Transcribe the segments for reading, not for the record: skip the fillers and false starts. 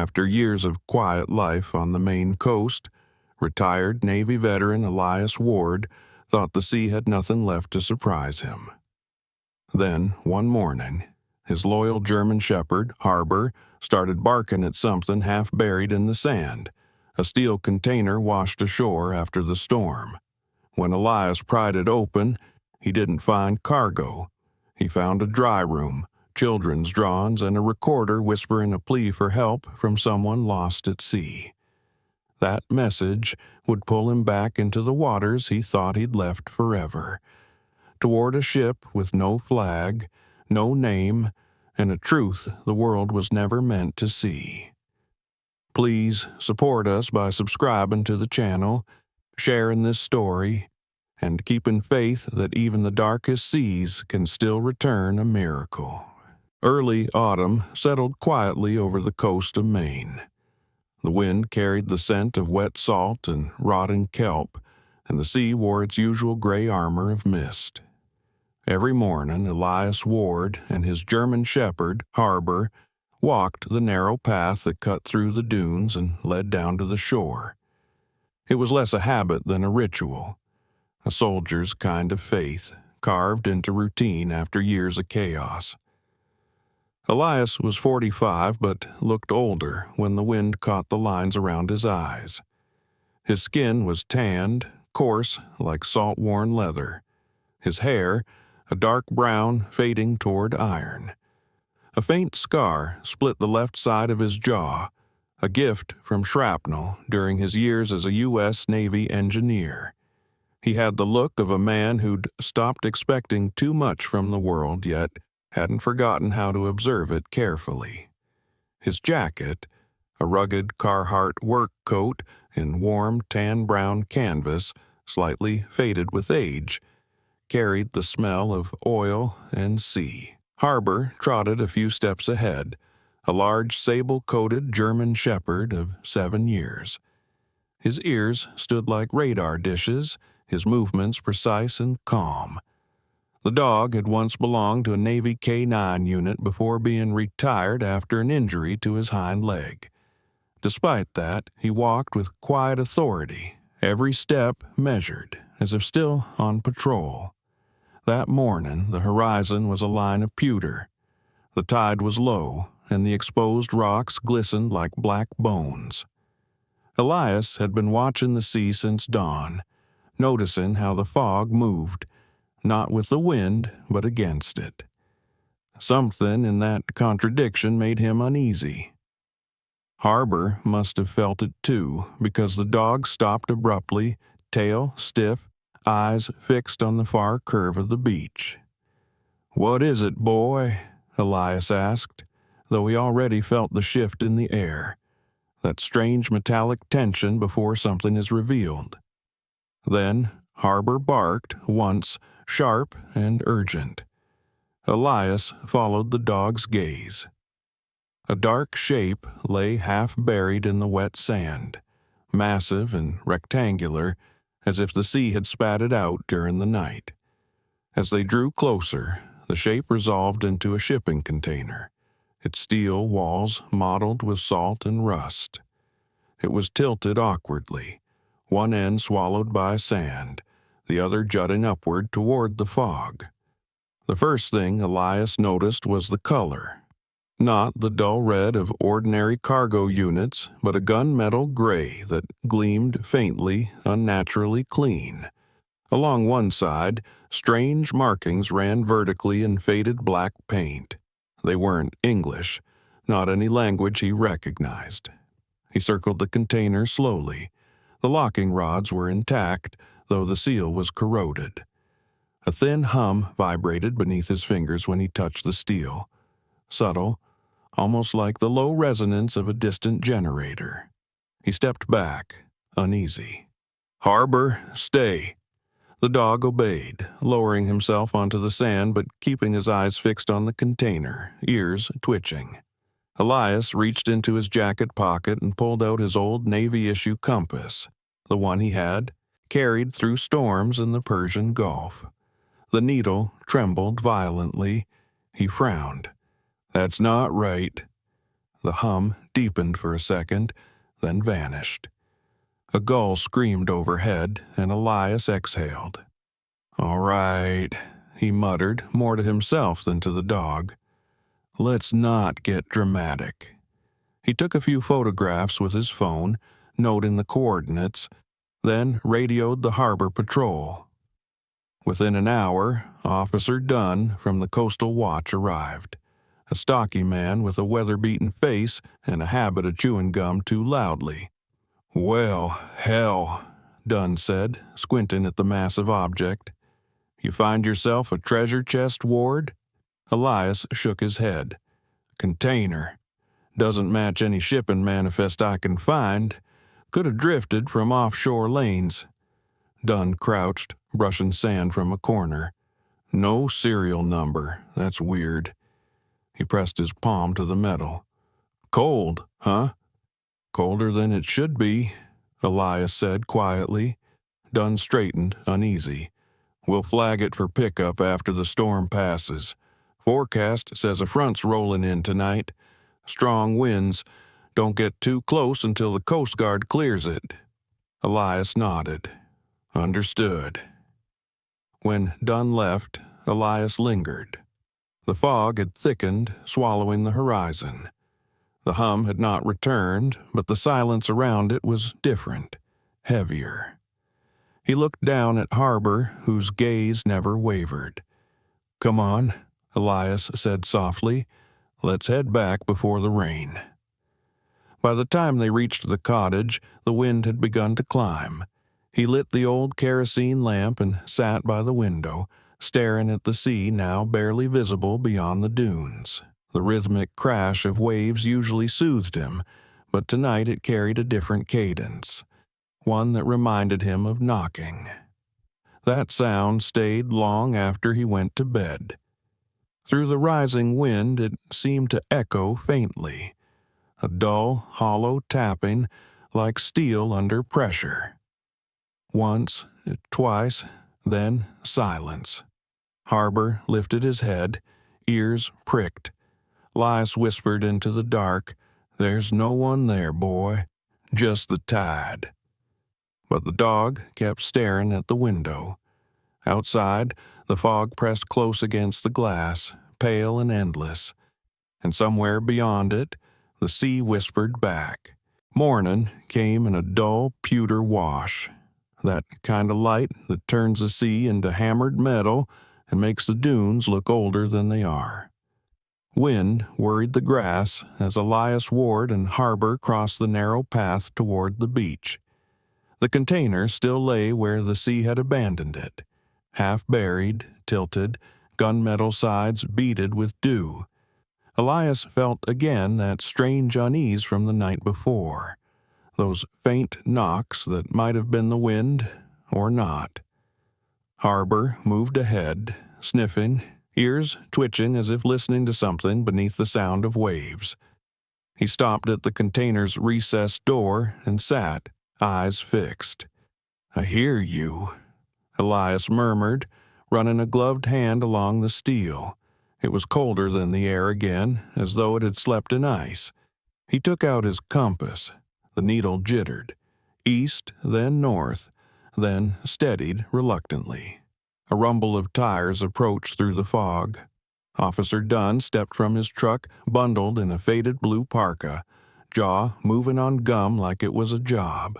After years of quiet life on the Maine coast, retired Navy veteran Elias Ward thought the sea had nothing left to surprise him. Then, one morning, his loyal German shepherd, Harbor, started barking at something half buried in the sand, a steel container washed ashore after the storm. When Elias pried it open, he didn't find cargo. He found a dry room, children's drawings, and a recorder whispering a plea for help from someone lost at sea. That message would pull him back into the waters he thought he'd left forever, toward a ship with no flag, no name, and a truth the world was never meant to see. Please support us by subscribing to the channel, sharing this story, and keeping faith that even the darkest seas can still return a miracle. Early autumn settled quietly over the coast of Maine. The wind carried the scent of wet salt and rotting kelp, and the sea wore its usual gray armor of mist. Every morning, Elias Ward and his German shepherd, Harbor, walked the narrow path that cut through the dunes and led down to the shore. It was less a habit than a ritual, a soldier's kind of faith, carved into routine after years of chaos. Elias was 45 but looked older when the wind caught the lines around his eyes. His skin was tanned, coarse like salt-worn leather. His hair, a dark brown fading toward iron. A faint scar split the left side of his jaw, a gift from shrapnel during his years as a U.S. Navy engineer. He had the look of a man who'd stopped expecting too much from the world, yet hadn't forgotten how to observe it carefully. His jacket, a rugged Carhartt work coat in warm tan-brown canvas, slightly faded with age, carried the smell of oil and sea. Harbor trotted a few steps ahead, a large sable-coated German shepherd of 7 years. His ears stood like radar dishes, his movements precise and calm. The dog had once belonged to a Navy K-9 unit before being retired after an injury to his hind leg. Despite that, he walked with quiet authority, every step measured, as if still on patrol. That morning, the horizon was a line of pewter. The tide was low, and the exposed rocks glistened like black bones. Elias had been watching the sea since dawn, noticing how the fog moved, not with the wind, but against it. Something in that contradiction made him uneasy. Harbor must have felt it too, because the dog stopped abruptly, tail stiff, eyes fixed on the far curve of the beach. "What is it, boy?" Elias asked, though he already felt the shift in the air, that strange metallic tension before something is revealed. Then Harbor barked once, sharp and urgent. Elias followed the dog's gaze. A dark shape lay half buried in the wet sand, massive and rectangular, as if the sea had spat it out during the night. As they drew closer, the shape resolved into a shipping container, its steel walls mottled with salt and rust. It was tilted awkwardly, one end swallowed by sand, the other jutting upward toward the fog. The first thing Elias noticed was the color. Not the dull red of ordinary cargo units, but a gunmetal gray that gleamed faintly, unnaturally clean. Along one side, strange markings ran vertically in faded black paint. They weren't English, not any language he recognized. He circled the container slowly. The locking rods were intact, though the seal was corroded. A thin hum vibrated beneath his fingers when he touched the steel, subtle, almost like the low resonance of a distant generator. He stepped back, uneasy. "Harbor, stay." The dog obeyed, lowering himself onto the sand but keeping his eyes fixed on the container, ears twitching. Elias reached into his jacket pocket and pulled out his old Navy-issue compass, the one he had carried through storms in the Persian Gulf. The needle trembled violently. He frowned. "That's not right." The hum deepened for a second, then vanished. A gull screamed overhead, and Elias exhaled. "All right," he muttered, more to himself than to the dog. "Let's not get dramatic." He took a few photographs with his phone, noting the coordinates, then radioed the harbor patrol. Within an hour, Officer Dunn from the Coastal Watch arrived, a stocky man with a weather-beaten face and a habit of chewing gum too loudly. "Well, hell," Dunn said, squinting at the massive object. "You find yourself a treasure chest, Ward?" Elias shook his head. "Container. Doesn't match any shipping manifest I can find. Could have drifted from offshore lanes." Dunn crouched, brushing sand from a corner. "No serial number. That's weird." He pressed his palm to the metal. "Cold, huh?" "Colder than it should be," Elias said quietly. Dunn straightened, uneasy. "We'll flag it for pickup after the storm passes. Forecast says a front's rolling in tonight. Strong winds. Don't get too close until the Coast Guard clears it." Elias nodded. "Understood." When Dunn left, Elias lingered. The fog had thickened, swallowing the horizon. The hum had not returned, but the silence around it was different, heavier. He looked down at Harbor, whose gaze never wavered. "Come on," Elias said softly. "Let's head back before the rain." By the time they reached the cottage, the wind had begun to climb. He lit the old kerosene lamp and sat by the window, staring at the sea now barely visible beyond the dunes. The rhythmic crash of waves usually soothed him, but tonight it carried a different cadence, one that reminded him of knocking. That sound stayed long after he went to bed. Through the rising wind it seemed to echo faintly, a dull, hollow tapping like steel under pressure. Once, twice, then silence. Harbor lifted his head, ears pricked. Elias whispered into the dark, "There's no one there, boy. Just the tide." But the dog kept staring at the window. Outside, the fog pressed close against the glass, pale and endless. And somewhere beyond it, the sea whispered back. Morning came in a dull pewter wash, that kind of light that turns the sea into hammered metal and makes the dunes look older than they are. Wind worried the grass as Elias Ward and Harbor crossed the narrow path toward the beach. The container still lay where the sea had abandoned it, half buried, tilted, gunmetal sides beaded with dew. Elias felt again that strange unease from the night before, those faint knocks that might have been the wind or not. Harbor moved ahead, sniffing, ears twitching as if listening to something beneath the sound of waves. He stopped at the container's recessed door and sat, eyes fixed. "I hear you," Elias murmured, running a gloved hand along the steel. It was colder than the air again, as though it had slept in ice. He took out his compass. The needle jittered. East, then north, then steadied reluctantly. A rumble of tires approached through the fog. Officer Dunn stepped from his truck, bundled in a faded blue parka, jaw moving on gum like it was a job.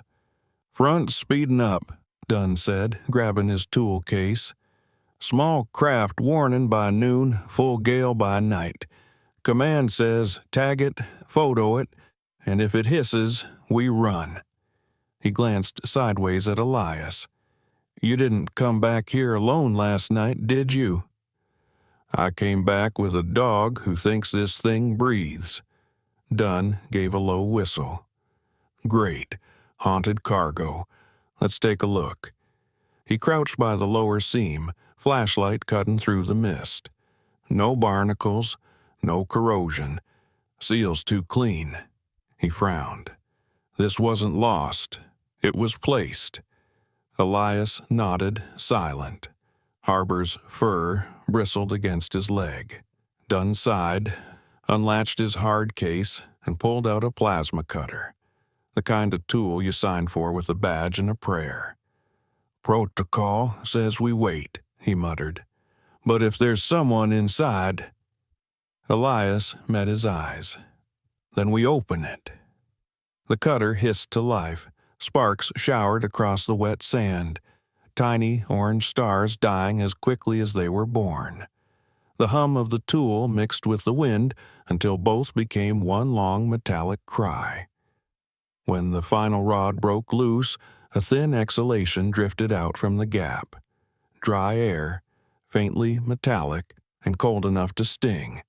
"Front's speeding up," Dunn said, grabbing his tool case. "Small craft warning by noon, full gale by night. Command says tag it, photo it, and if it hisses, we run." He glanced sideways at Elias. "You didn't come back here alone last night, did you?" "I came back with a dog who thinks this thing breathes." Dunn gave a low whistle. "Great. Haunted cargo. Let's take a look." He crouched by the lower seam, flashlight cutting through the mist. No barnacles, no corrosion. Seal's too clean. He frowned. This wasn't lost. It was placed. Elias nodded, silent. Harbor's fur bristled against his leg. Dunn sighed, unlatched his hard case, and pulled out a plasma cutter, the kind of tool you sign for with a badge and a prayer. "Protocol says we wait," he muttered. "But if there's someone inside—" Elias met his eyes. "Then we open it." The cutter hissed to life. Sparks showered across the wet sand, tiny orange stars dying as quickly as they were born. The hum of the tool mixed with the wind until both became one long metallic cry. When the final rod broke loose, a thin exhalation drifted out from the gap. Dry air, faintly metallic and cold enough to sting.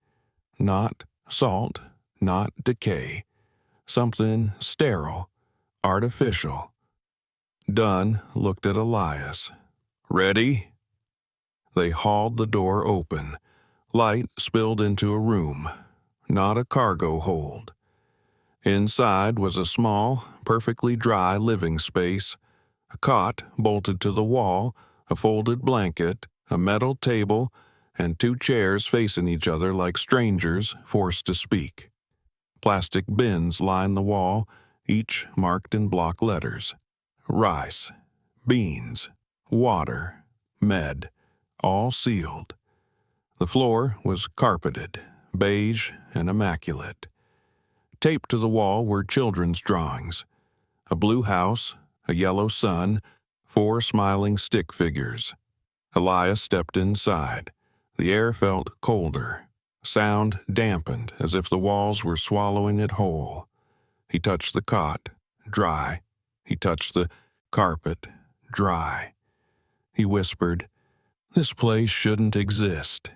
Not salt, not decay. Something sterile, artificial. Dunn looked at Elias. "Ready?" They hauled the door open. Light spilled into a room, not a cargo hold. Inside was a small, perfectly dry living space, a cot bolted to the wall, a folded blanket, a metal table, and 2 chairs facing each other like strangers forced to speak. Plastic bins lined the wall, each marked in block letters. Rice, beans, water, med, all sealed. The floor was carpeted, beige and immaculate. Taped to the wall were children's drawings. A blue house, a yellow sun, 4 smiling stick figures. Elias stepped inside. The air felt colder. Sound dampened as if the walls were swallowing it whole. He touched the cot, dry. He touched the carpet, dry. He whispered, "This place shouldn't exist."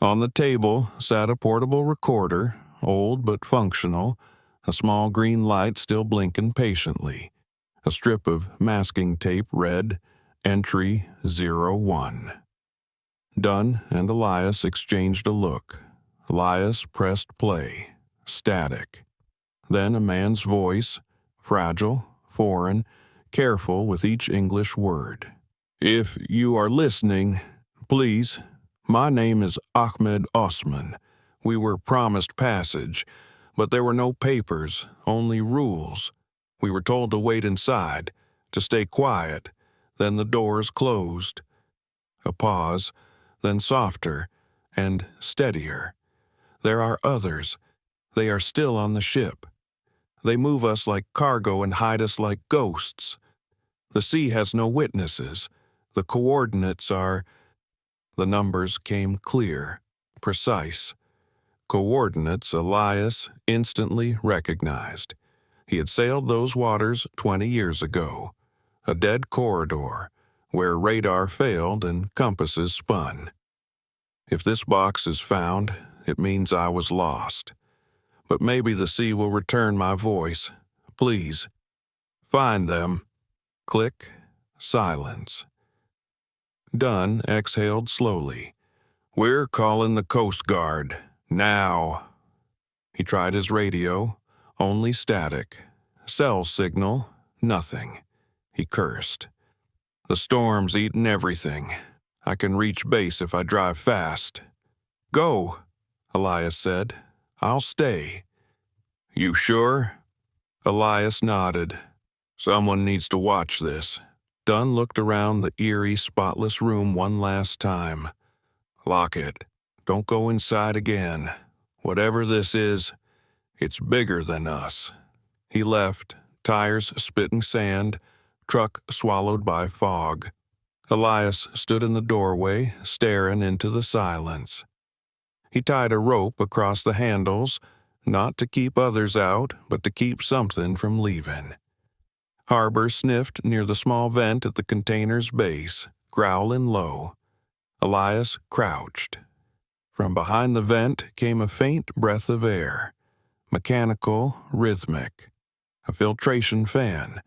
On the table sat a portable recorder, old but functional, a small green light still blinking patiently. A strip of masking tape read, "Entry 01." Dunn and Elias exchanged a look. Elias pressed play. Static. Then a man's voice, fragile, foreign, careful with each English word. "If you are listening, please. My name is Ahmed Osman. We were promised passage, but there were no papers, only rules. We were told to wait inside, to stay quiet. Then the doors closed." A pause, then softer and steadier. "There are others. They are still on the ship. They move us like cargo and hide us like ghosts. The sea has no witnesses. The coordinates are—" The numbers came clear, precise. Coordinates Elias instantly recognized. He had sailed those waters 20 years ago. A dead corridor, where radar failed and compasses spun. If this box is found, it means I was lost. But maybe the sea will return my voice. Please, find them. Click. Silence. Dunn exhaled slowly. "We're calling the Coast Guard. Now." He tried his radio. Only static. Cell signal. Nothing. He cursed. "The storm's eaten everything. I can reach base if I drive fast." "Go," Elias said. "I'll stay." "You sure?" Elias nodded. "Someone needs to watch this." Dunn looked around the eerie, spotless room one last time. "Lock it. Don't go inside again. Whatever this is, it's bigger than us." He left, tires spitting sand, truck swallowed by fog. Elias stood in the doorway, staring into the silence. He tied a rope across the handles, not to keep others out, but to keep something from leaving. Harbor sniffed near the small vent at the container's base, growling low. Elias crouched. From behind the vent came a faint breath of air, mechanical, rhythmic. A filtration fan,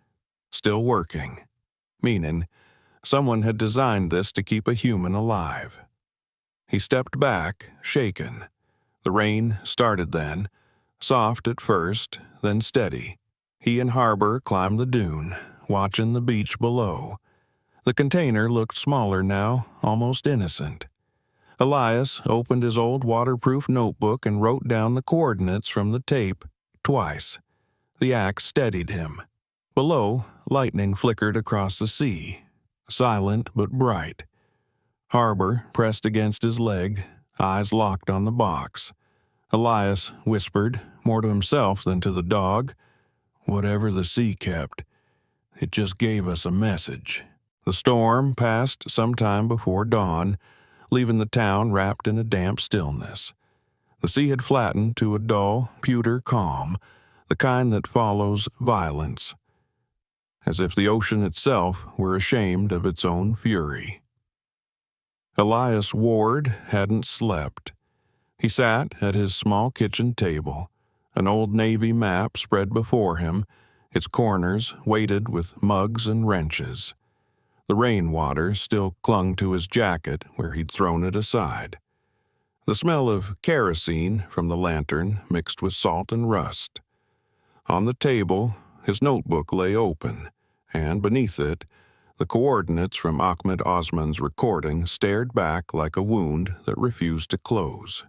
still working, meaning someone had designed this to keep a human alive. He stepped back, shaken. The rain started then, soft at first, then steady. He and Harbor climbed the dune, watching the beach below. The container looked smaller now, almost innocent. Elias opened his old waterproof notebook and wrote down the coordinates from the tape twice. The act steadied him. Below, lightning flickered across the sea, silent but bright. Harbor pressed against his leg, eyes locked on the box. Elias whispered, more to himself than to the dog, "Whatever the sea kept, it just gave us a message." The storm passed sometime before dawn, leaving the town wrapped in a damp stillness. The sea had flattened to a dull, pewter calm, the kind that follows violence, as if the ocean itself were ashamed of its own fury. Elias Ward hadn't slept. He sat at his small kitchen table, an old Navy map spread before him, its corners weighted with mugs and wrenches. The rainwater still clung to his jacket where he'd thrown it aside. The smell of kerosene from the lantern mixed with salt and rust. On the table, his notebook lay open, and beneath it, the coordinates from Ahmed Osman's recording stared back like a wound that refused to close.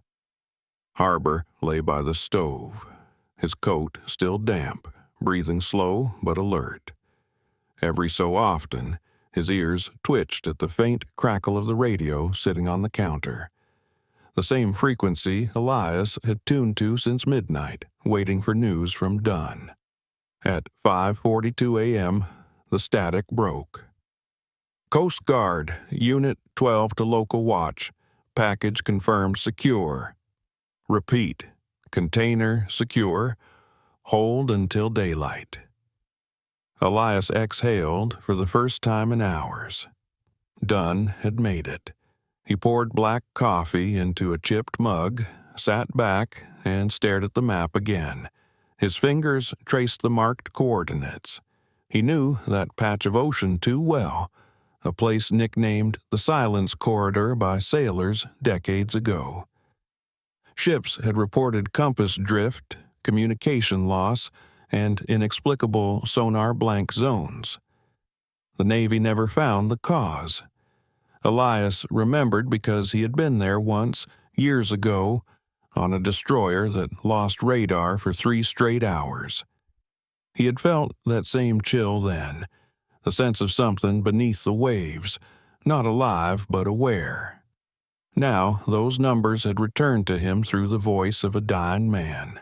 Harbor lay by the stove, his coat still damp, breathing slow but alert. Every so often, his ears twitched at the faint crackle of the radio sitting on the counter. The same frequency Elias had tuned to since midnight, waiting for news from Dunn. At 5:42 a.m., the static broke. "Coast Guard, Unit 12 to local watch. Package confirmed secure. Repeat, container secure. Hold until daylight." Elias exhaled for the first time in hours. Dunn had made it. He poured black coffee into a chipped mug, sat back, and stared at the map again. His fingers traced the marked coordinates. He knew that patch of ocean too well, a place nicknamed the Silence Corridor by sailors decades ago. Ships had reported compass drift, communication loss, and inexplicable sonar blank zones. The Navy never found the cause. Elias remembered because he had been there once, years ago, on a destroyer that lost radar for 3 straight hours. He had felt that same chill then, the sense of something beneath the waves, not alive but aware. Now those numbers had returned to him through the voice of a dying man.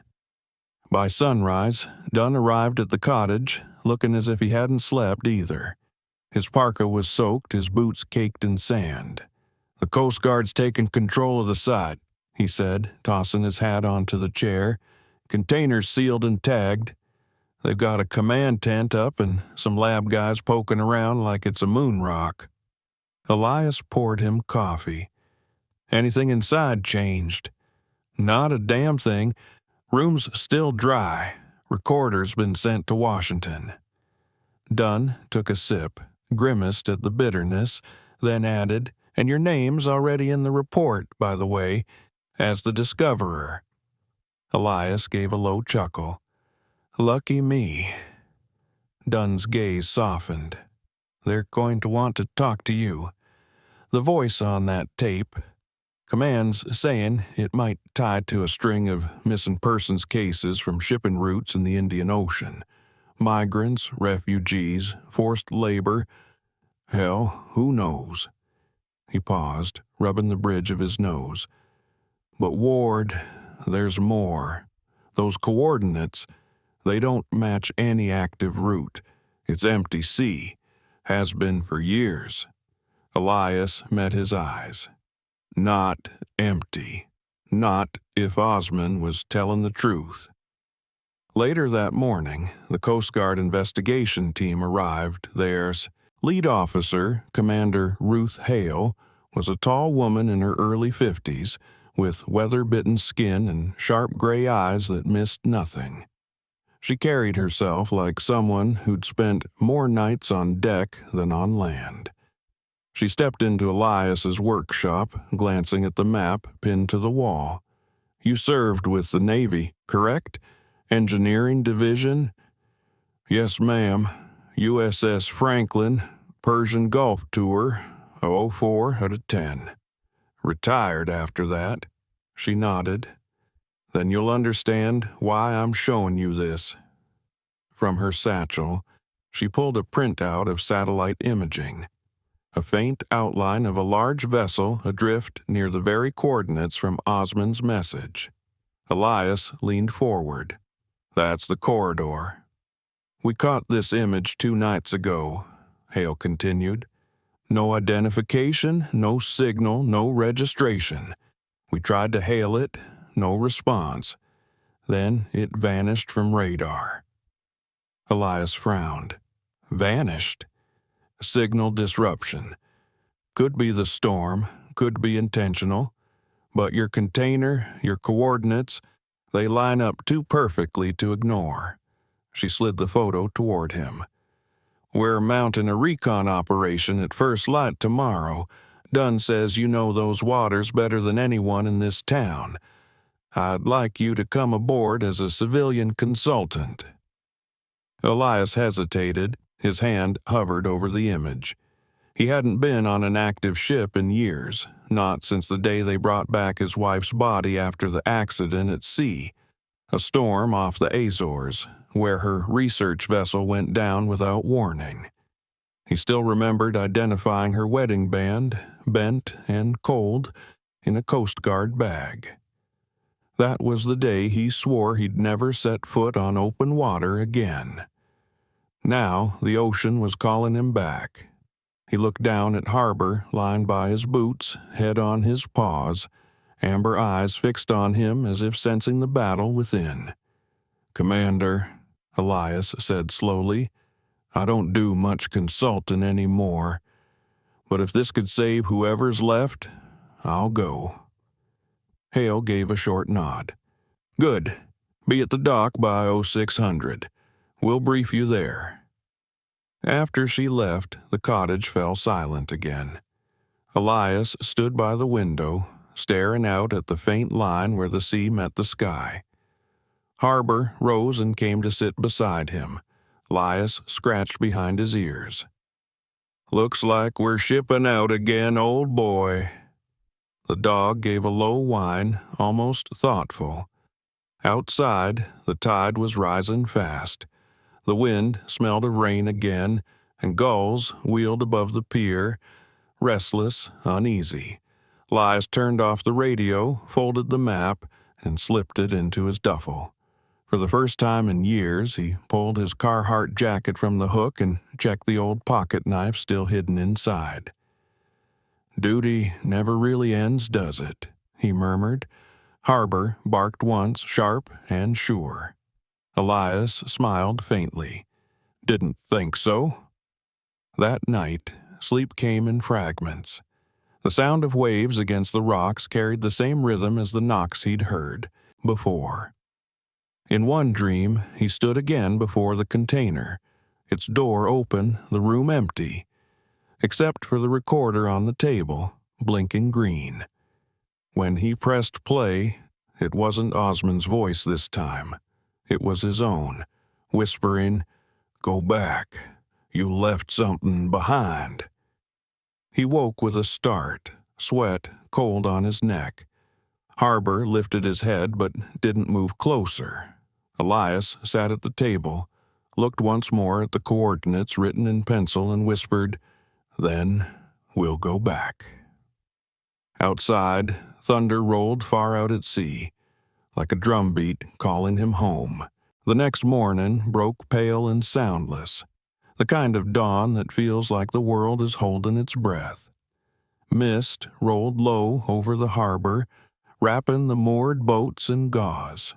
By sunrise, Dunn arrived at the cottage, looking as if he hadn't slept either. His parka was soaked, his boots caked in sand. "The Coast Guard's taken control of the site," he said, tossing his hat onto the chair. "Containers sealed and tagged. They've got a command tent up and some lab guys poking around like it's a moon rock." Elias poured him coffee. "Anything inside changed?" "Not a damn thing. Room's still dry. Recorder's been sent to Washington." Dunn took a sip, grimaced at the bitterness, then added, "And your name's already in the report, by the way, as the discoverer." Elias gave a low chuckle. "Lucky me." Dunn's gaze softened. "They're going to want to talk to you. The voice on that tape, command's saying it might tie to a string of missing persons cases from shipping routes in the Indian Ocean. Migrants, refugees, forced labor. Hell, who knows?" He paused, rubbing the bridge of his nose. "But Ward, there's more. Those coordinates, they don't match any active route. It's empty sea. Has been for years." Elias met his eyes. Not empty. Not if Osman was telling the truth. Later that morning, the Coast Guard investigation team arrived. Theirs lead officer, Commander Ruth Hale, was a tall woman in her early 50s, with weather-bitten skin and sharp gray eyes that missed nothing. She carried herself like someone who'd spent more nights on deck than on land. She stepped into Elias's workshop, glancing at the map pinned to the wall. "You served with the Navy, correct? Engineering Division?" "Yes, ma'am. USS Franklin, Persian Gulf Tour, 04 out of 10. Retired after that. She nodded. Then you'll understand why I'm showing you this. From her satchel, she pulled a printout of satellite imaging. A faint outline of a large vessel adrift near the very coordinates from Osmond's message. Elias leaned forward. That's the corridor. We caught this image 2 nights ago, Hale continued. No identification, no signal, no registration. We tried to hail it, no response. Then it vanished from radar. Elias frowned. Vanished? Signal disruption. Could be the storm, could be intentional, but your container, your coordinates, they line up too perfectly to ignore. She slid the photo toward him. We're mounting a recon operation at first light tomorrow. Dunn says you know those waters better than anyone in this town. I'd like you to come aboard as a civilian consultant. Elias hesitated. His hand hovered over the image. He hadn't been on an active ship in years, not since the day they brought back his wife's body after the accident at sea, a storm off the Azores, where her research vessel went down without warning. He still remembered identifying her wedding band, bent and cold, in a Coast Guard bag. That was the day he swore he'd never set foot on open water again. Now the ocean was calling him back. He looked down at harbor, lying by his boots, head on his paws, amber eyes fixed on him as if sensing the battle within. Commander, Elias said slowly, I don't do much consulting anymore, but if this could save whoever's left, I'll go. Hale gave a short nod. Good. Be at the dock by 0600. We'll brief you there. After she left, the cottage fell silent again. Elias stood by the window, staring out at the faint line where the sea met the sky. Harbor rose and came to sit beside him. Elias scratched behind his ears. Looks like we're shipping out again, old boy. The dog gave a low whine, almost thoughtful. Outside, the tide was rising fast. The wind smelled of rain again, and gulls wheeled above the pier, restless, uneasy. Elias turned off the radio, folded the map, and slipped it into his duffel. For the first time in years, he pulled his Carhartt jacket from the hook and checked the old pocket knife still hidden inside. Duty never really ends, does it? He murmured. Harbor barked once, sharp and sure. Elias smiled faintly. Didn't think so. That night, sleep came in fragments. The sound of waves against the rocks carried the same rhythm as the knocks he'd heard before. In one dream, he stood again before the container, its door open, the room empty, except for the recorder on the table, blinking green. When he pressed play, it wasn't Osmond's voice this time. It was his own, whispering, Go back. You left something behind. He woke with a start, sweat cold on his neck. Harbor lifted his head but didn't move closer. Elias sat at the table, looked once more at the coordinates written in pencil and whispered, Then we'll go back. Outside, thunder rolled far out at sea, like a drumbeat calling him home. The next morning broke pale and soundless, the kind of dawn that feels like the world is holding its breath. Mist rolled low over the harbor, wrapping the moored boats in gauze.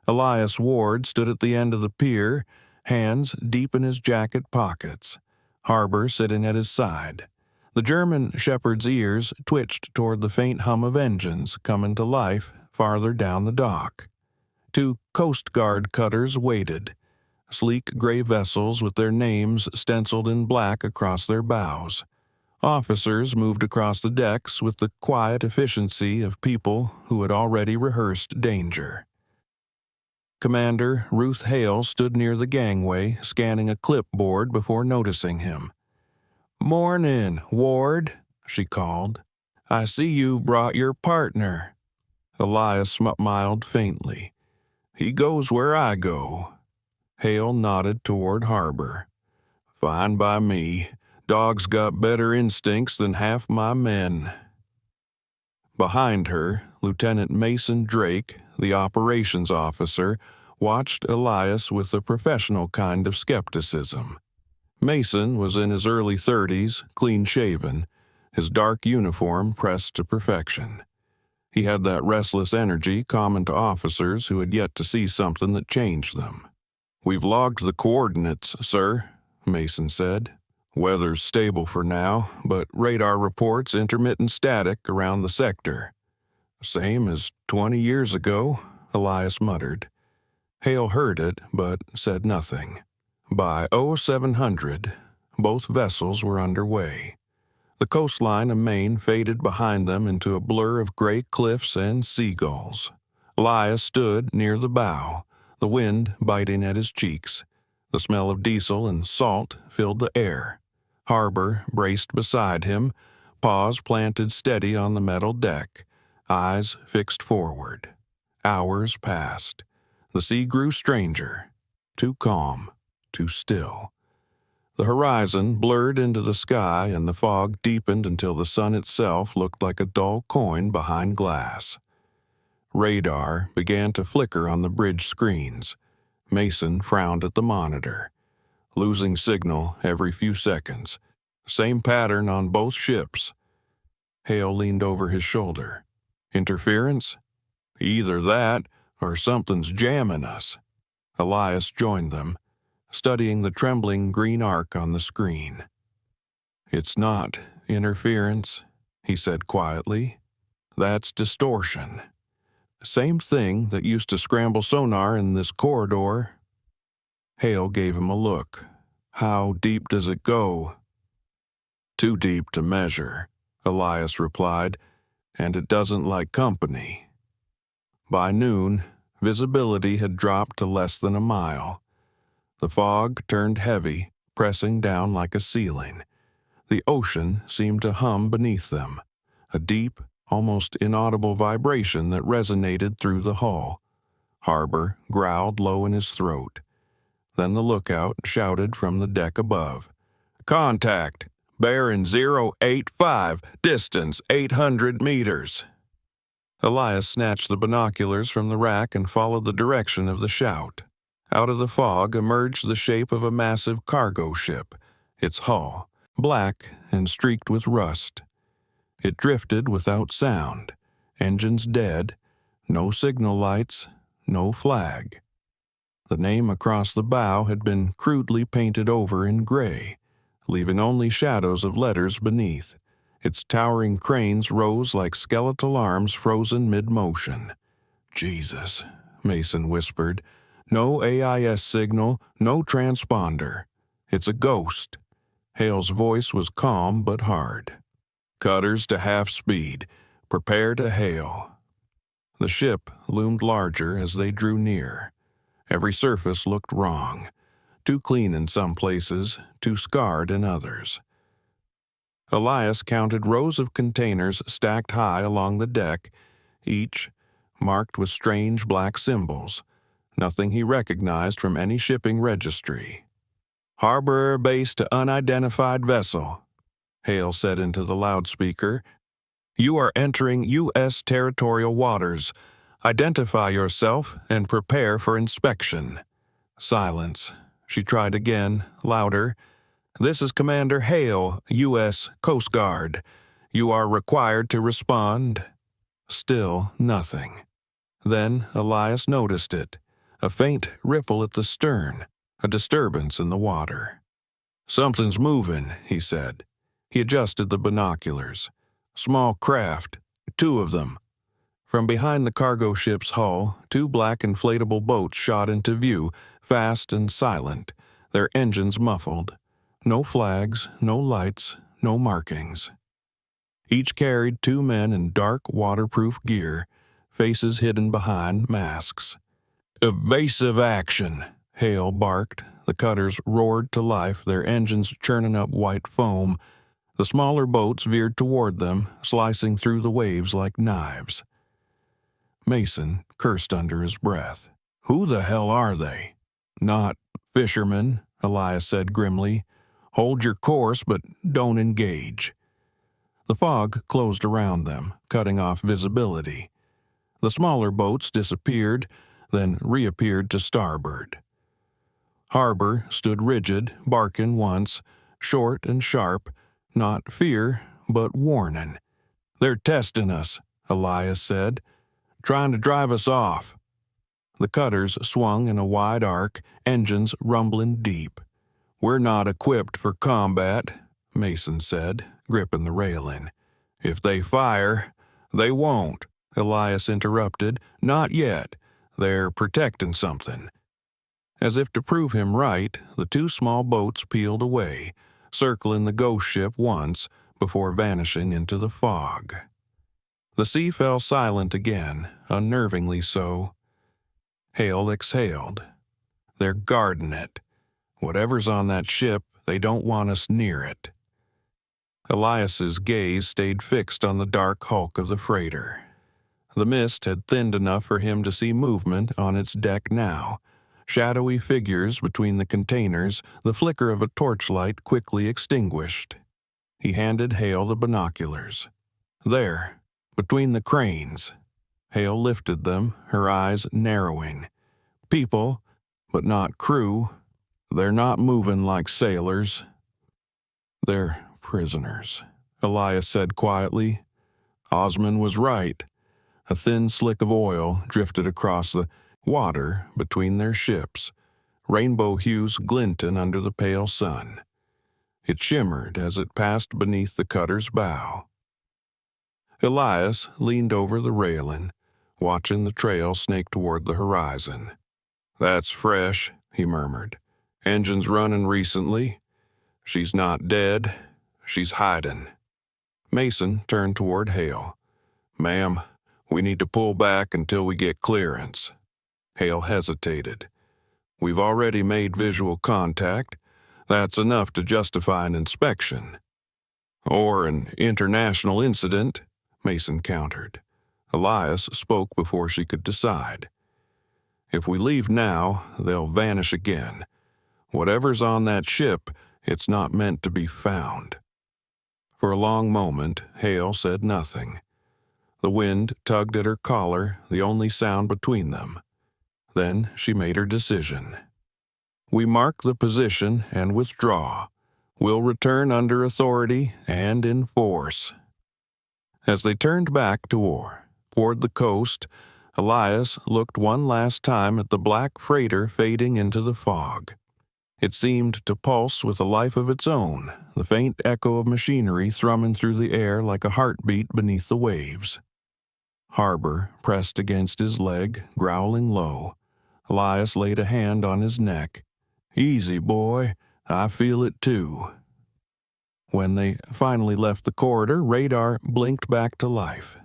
Elias Ward stood at the end of the pier, hands deep in his jacket pockets, Harbor sitting at his side. The German shepherd's ears twitched toward the faint hum of engines coming to life farther down the dock. 2 Coast Guard cutters waited, sleek gray vessels with their names stenciled in black across their bows. Officers moved across the decks with the quiet efficiency of people who had already rehearsed danger. Commander Ruth Hale stood near the gangway, scanning a clipboard before noticing him. "Mornin', Ward," she called. I see you brought your partner." Elias smiled faintly. "He goes where I go." Hale nodded toward harbor. "Fine by me. Dog's got better instincts than half my men." Behind her, Lieutenant Mason Drake, the operations officer, watched Elias with a professional kind of skepticism. Mason was in his early 30s, clean-shaven, his dark uniform pressed to perfection. He had that restless energy common to officers who had yet to see something that changed them. "We've logged the coordinates, sir," Mason said. "Weather's stable for now, but radar reports intermittent static around the sector." "Same as 20 years ago," Elias muttered. Hale heard it, but said nothing. By 0700, both vessels were underway. The coastline of Maine faded behind them into a blur of gray cliffs and seagulls. Elias stood near the bow, the wind biting at his cheeks. The smell of diesel and salt filled the air. Harbor braced beside him, paws planted steady on the metal deck, eyes fixed forward. Hours passed. The sea grew stranger, too calm, too still. The horizon blurred into the sky and the fog deepened until the sun itself looked like a dull coin behind glass. Radar began to flicker on the bridge screens. Mason frowned at the monitor. Losing signal every few seconds. Same pattern on both ships. Hale leaned over his shoulder. "Interference? Either that or something's jamming us." Elias joined them, studying the trembling green arc on the screen. "It's not interference," he said quietly. "That's distortion. Same thing that used to scramble sonar in this corridor." Hale gave him a look. "How deep does it go?" "Too deep to measure," Elias replied, "and it doesn't like company." By noon, visibility had dropped to less than a mile. The fog turned heavy, pressing down like a ceiling. The ocean seemed to hum beneath them, a deep, almost inaudible vibration that resonated through the hull. Harbor growled low in his throat. Then the lookout shouted from the deck above. "Contact! Bearing 085, distance 800 meters." Elias snatched the binoculars from the rack and followed the direction of the shout. Out of the fog emerged the shape of a massive cargo ship, its hull black and streaked with rust. It drifted without sound, engines dead, no signal lights, no flag. The name across the bow had been crudely painted over in gray, leaving only shadows of letters beneath. Its towering cranes rose like skeletal arms frozen mid-motion. "Jesus," Mason whispered. "No AIS signal, no transponder. It's a ghost." Hale's voice was calm but hard. "Cutters to half speed. Prepare to hail." The ship loomed larger as they drew near. Every surface looked wrong. Too clean in some places, too scarred in others. Elias counted rows of containers stacked high along the deck, each marked with strange black symbols, nothing he recognized from any shipping registry. "Harbor base to unidentified vessel," Hale said into the loudspeaker. "You are entering U.S. territorial waters. Identify yourself and prepare for inspection." Silence. She tried again, louder. "This is Commander Hale, U.S. Coast Guard. You are required to respond." Still nothing. Then Elias noticed it, a faint ripple at the stern, a disturbance in the water. "Something's moving," he said. He adjusted the binoculars. "Small craft, 2 of them." From behind the cargo ship's hull, 2 black inflatable boats shot into view, fast and silent, their engines muffled. No flags, no lights, no markings. Each carried 2 men in dark waterproof gear, faces hidden behind masks. "Evasive action," Hale barked. The cutters roared to life, their engines churning up white foam. The smaller boats veered toward them, slicing through the waves like knives. Mason cursed under his breath. "Who the hell are they?" "Not fishermen," Elias said grimly. "Hold your course, but don't engage." The fog closed around them, cutting off visibility. The smaller boats disappeared, then reappeared to starboard. Harbor stood rigid, barking once, short and sharp, not fear, but warning. "They're testing us," Elias said, "trying to drive us off." The cutters swung in a wide arc, engines rumbling deep. "We're not equipped for combat," Mason said, gripping the railing. "If they fire—" "They won't," Elias interrupted. "Not yet. They're protecting something." As if to prove him right, the two small boats peeled away, circling the ghost ship once before vanishing into the fog. The sea fell silent again, unnervingly so. Hale exhaled. "They're guarding it. Whatever's on that ship, they don't want us near it." Elias's gaze stayed fixed on the dark hulk of the freighter. The mist had thinned enough for him to see movement on its deck now. Shadowy figures between the containers, the flicker of a torchlight quickly extinguished. He handed Hale the binoculars. "There, between the cranes." Hale lifted them, her eyes narrowing. "People, but not crew. They're not moving like sailors. They're prisoners," Elias said quietly. Osman was right. A thin slick of oil drifted across the water between their ships, rainbow hues glinting under the pale sun. It shimmered as it passed beneath the cutter's bow. Elias leaned over the railing, watching the trail snake toward the horizon. "That's fresh," he murmured. "Engines running recently. She's not dead. She's hiding." Mason turned toward Hale. "Ma'am, we need to pull back until we get clearance." Hale hesitated. "We've already made visual contact. That's enough to justify an inspection." "Or an international incident," Mason countered. Elias spoke before she could decide. "If we leave now, they'll vanish again. Whatever's on that ship, it's not meant to be found." For a long moment, Hale said nothing. The wind tugged at her collar, the only sound between them. Then she made her decision. "We mark the position and withdraw. We'll return under authority and in force." As they turned back toward the coast, Elias looked one last time at the black freighter fading into the fog. It seemed to pulse with a life of its own, the faint echo of machinery thrumming through the air like a heartbeat beneath the waves. Harbor pressed against his leg, growling low. Elias laid a hand on his neck. "Easy, boy. I feel it too." When they finally left the corridor, radar blinked back to life.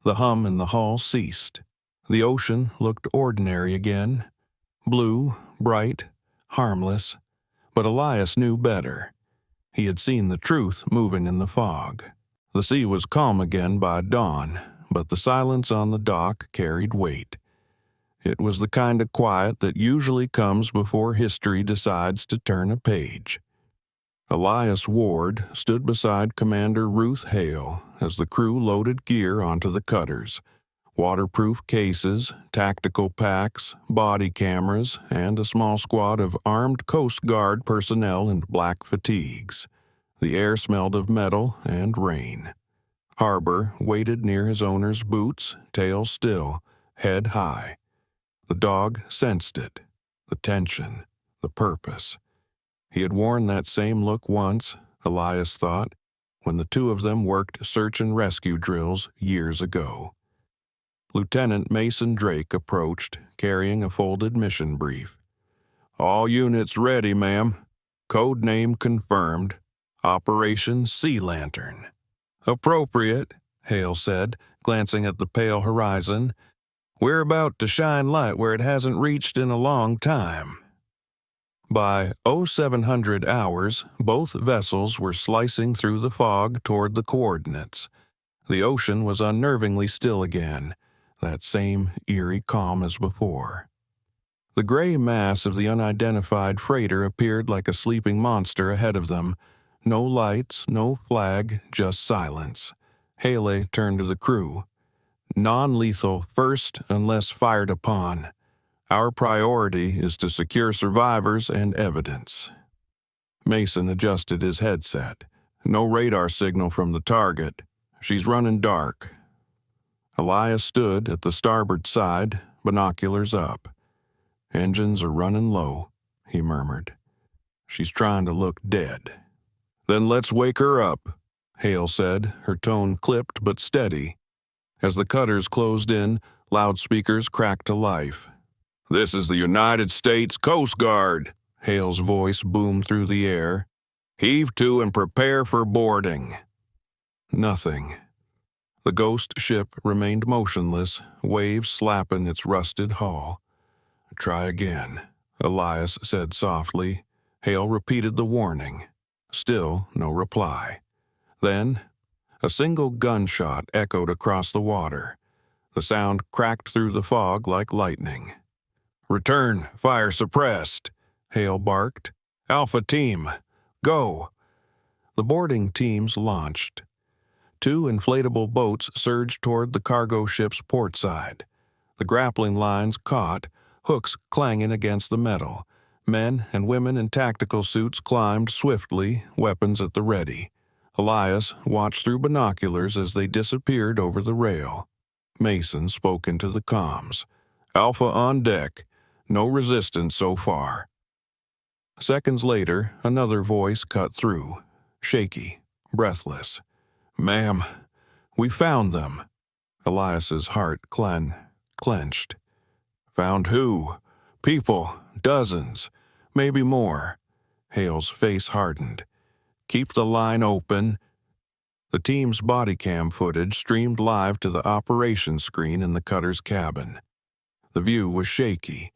The hum in the hull ceased. The ocean looked ordinary again. Blue, bright, harmless. But Elias knew better. He had seen the truth moving in the fog. The sea was calm again by dawn, but the silence on the dock carried weight. It was the kind of quiet that usually comes before history decides to turn a page. Elias Ward stood beside Commander Ruth Hale as the crew loaded gear onto the cutters. Waterproof cases, tactical packs, body cameras, and a small squad of armed Coast Guard personnel in black fatigues. The air smelled of metal and rain. Harbor waited near his owner's boots, tail still, head high. The dog sensed it, the tension, the purpose. He had worn that same look once, Elias thought, when the two of them worked search and rescue drills years ago. Lieutenant Mason Drake approached, carrying a folded mission brief. "All units ready, ma'am. Code name confirmed. Operation Sea Lantern." "Appropriate," Hale said, glancing at the pale horizon. "We're about to shine light where it hasn't reached in a long time." By 0700 hours, both vessels were slicing through the fog toward the coordinates. The ocean was unnervingly still again, that same eerie calm as before. The gray mass of the unidentified freighter appeared like a sleeping monster ahead of them. No lights, no flag, just silence. Haley turned to the crew. Non-lethal first unless fired upon. Our priority is to secure survivors and evidence. Mason adjusted his headset. No radar signal from the target. She's running dark. Elias stood at the starboard side, binoculars up. Engines are running low, he murmured. She's trying to look dead. Then let's wake her up, Hale said, her tone clipped but steady. As the cutters closed in, loudspeakers cracked to life. This is the United States Coast Guard, Hale's voice boomed through the air. Heave to and prepare for boarding. Nothing. The ghost ship remained motionless, waves slapping its rusted hull. Try again, Elias said softly. Hale repeated the warning. Still no reply. Then, a single gunshot echoed across the water. The sound cracked through the fog like lightning. Return, fire suppressed, Hale barked. Alpha team, go. The boarding teams launched. 2 inflatable boats surged toward the cargo ship's port side. The grappling lines caught, hooks clanging against the metal. Men and women in tactical suits climbed swiftly, weapons at the ready. Elias watched through binoculars as they disappeared over the rail. Mason spoke into the comms. Alpha on deck. No resistance so far. Seconds later, another voice cut through. Shaky, breathless. Ma'am, we found them. Elias's heart clenched. Found who? People, dozens, maybe more. Hale's face hardened. Keep the line open. The team's body cam footage streamed live to the operations screen in the cutter's cabin. The view was shaky.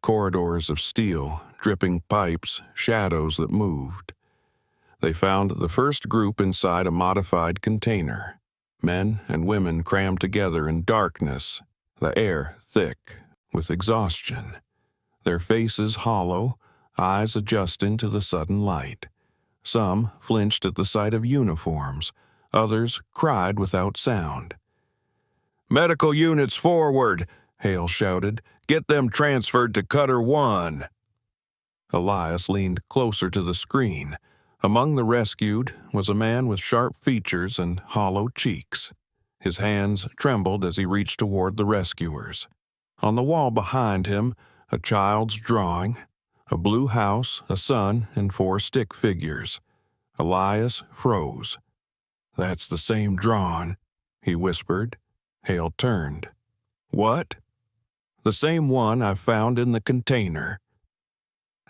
Corridors of steel, dripping pipes, shadows that moved. They found the first group inside a modified container. Men and women crammed together in darkness, the air thick with exhaustion. Their faces hollow, eyes adjusting to the sudden light. Some flinched at the sight of uniforms. Others cried without sound. Medical units forward, Hale shouted. Get them transferred to Cutter 1. Elias leaned closer to the screen. Among the rescued was a man with sharp features and hollow cheeks. His hands trembled as he reached toward the rescuers. On the wall behind him, a child's drawing, a blue house, a sun, and 4 stick figures. Elias froze. That's the same drawing, he whispered. Hale turned. What? The same one I found in the container.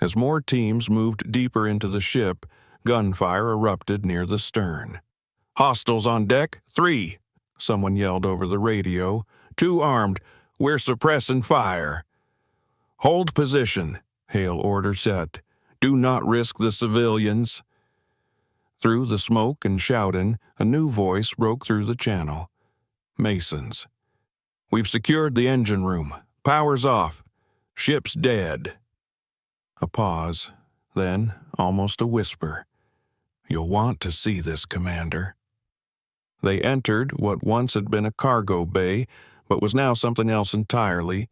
As more teams moved deeper into the ship, gunfire erupted near the stern. Hostiles on deck, 3, someone yelled over the radio. 2 armed. We're suppressing fire. Hold position, Hale ordered set. Do not risk the civilians. Through the smoke and shouting, a new voice broke through the channel. Mason's. We've secured the engine room. Power's off. Ship's dead. A pause, then almost a whisper. You'll want to see this, Commander. They entered what once had been a cargo bay, but was now something else entirely,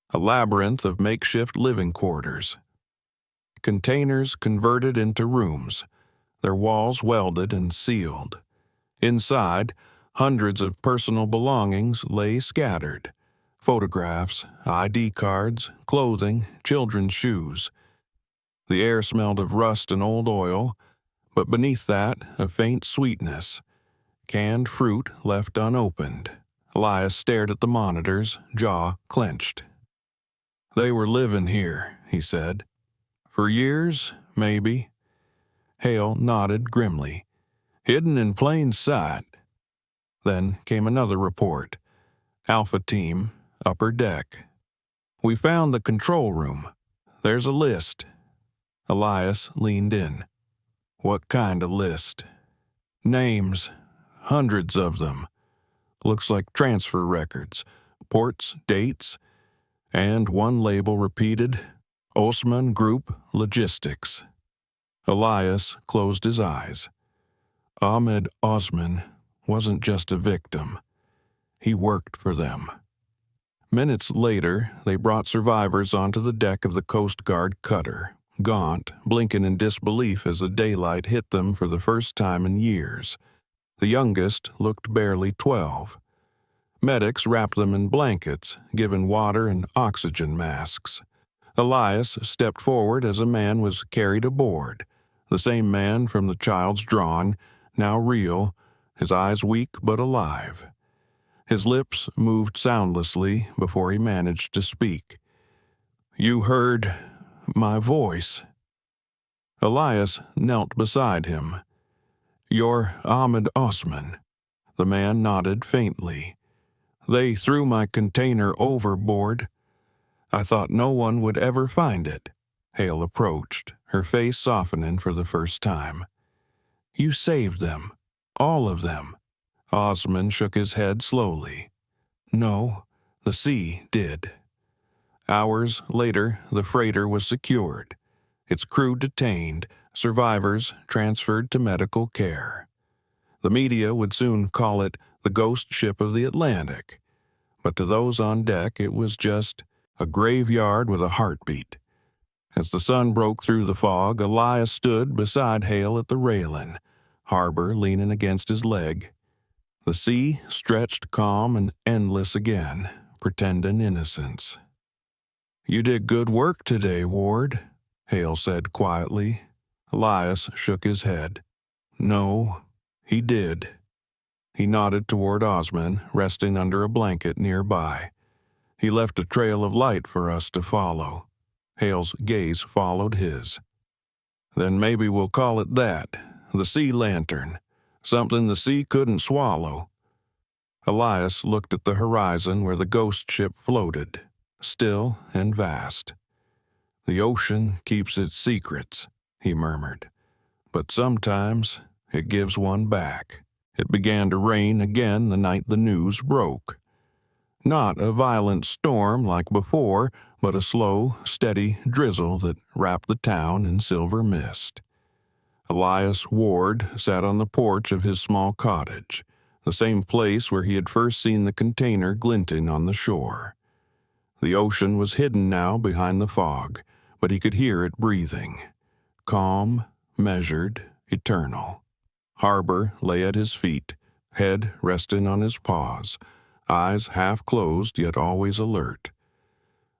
a labyrinth of makeshift living quarters. Containers converted into rooms, their walls welded and sealed. Inside, hundreds of personal belongings lay scattered. Photographs, ID cards, clothing, children's shoes. The air smelled of rust and old oil, but beneath that, a faint sweetness. Canned fruit left unopened. Elias stared at the monitors, jaw clenched. They were living here, he said. For years, maybe. Hale nodded grimly. Hidden in plain sight. Then came another report. Alpha team, upper deck. We found the control room. There's a list. Elias leaned in. "What kind of list?" "Names. Hundreds of them. Looks like transfer records, ports, dates, and one label repeated, Osman Group Logistics." Elias closed his eyes. Ahmed Osman wasn't just a victim. He worked for them. Minutes later, they brought survivors onto the deck of the Coast Guard cutter, gaunt, blinking in disbelief as the daylight hit them for the first time in years. The youngest looked barely 12. Medics wrapped them in blankets, given water and oxygen masks. Elias stepped forward as a man was carried aboard, the same man from the child's drawing, now real, his eyes weak but alive. His lips moved soundlessly before he managed to speak. "You heard my voice." Elias knelt beside him. "You're Ahmed Osman." The man nodded faintly. "They threw my container overboard. I thought no one would ever find it." Hale approached, her face softening for the first time. "You saved them. All of them." Osman shook his head slowly. "No, the sea did." Hours later, the freighter was secured, its crew detained, survivors transferred to medical care. The media would soon call it the ghost ship of the Atlantic, but to those on deck it was just a graveyard with a heartbeat. As the sun broke through the fog, Elias stood beside Hale at the railing, Harbor leaning against his leg. The sea stretched calm and endless again, pretending innocence. "You did good work today, Ward," Hale said quietly. Elias shook his head. "No, he did." He nodded toward Osman, resting under a blanket nearby. "He left a trail of light for us to follow." Hale's gaze followed his. "Then maybe we'll call it that, the sea lantern. Something the sea couldn't swallow." Elias looked at the horizon where the ghost ship floated, still and vast. "The ocean keeps its secrets," he murmured. "But sometimes it gives one back." It began to rain again the night the news broke. Not a violent storm like before, but a slow, steady drizzle that wrapped the town in silver mist. Elias Ward sat on the porch of his small cottage, the same place where he had first seen the container glinting on the shore. The ocean was hidden now behind the fog, but he could hear it breathing. Calm, measured, eternal. Harbor lay at his feet, head resting on his paws, eyes half closed yet always alert.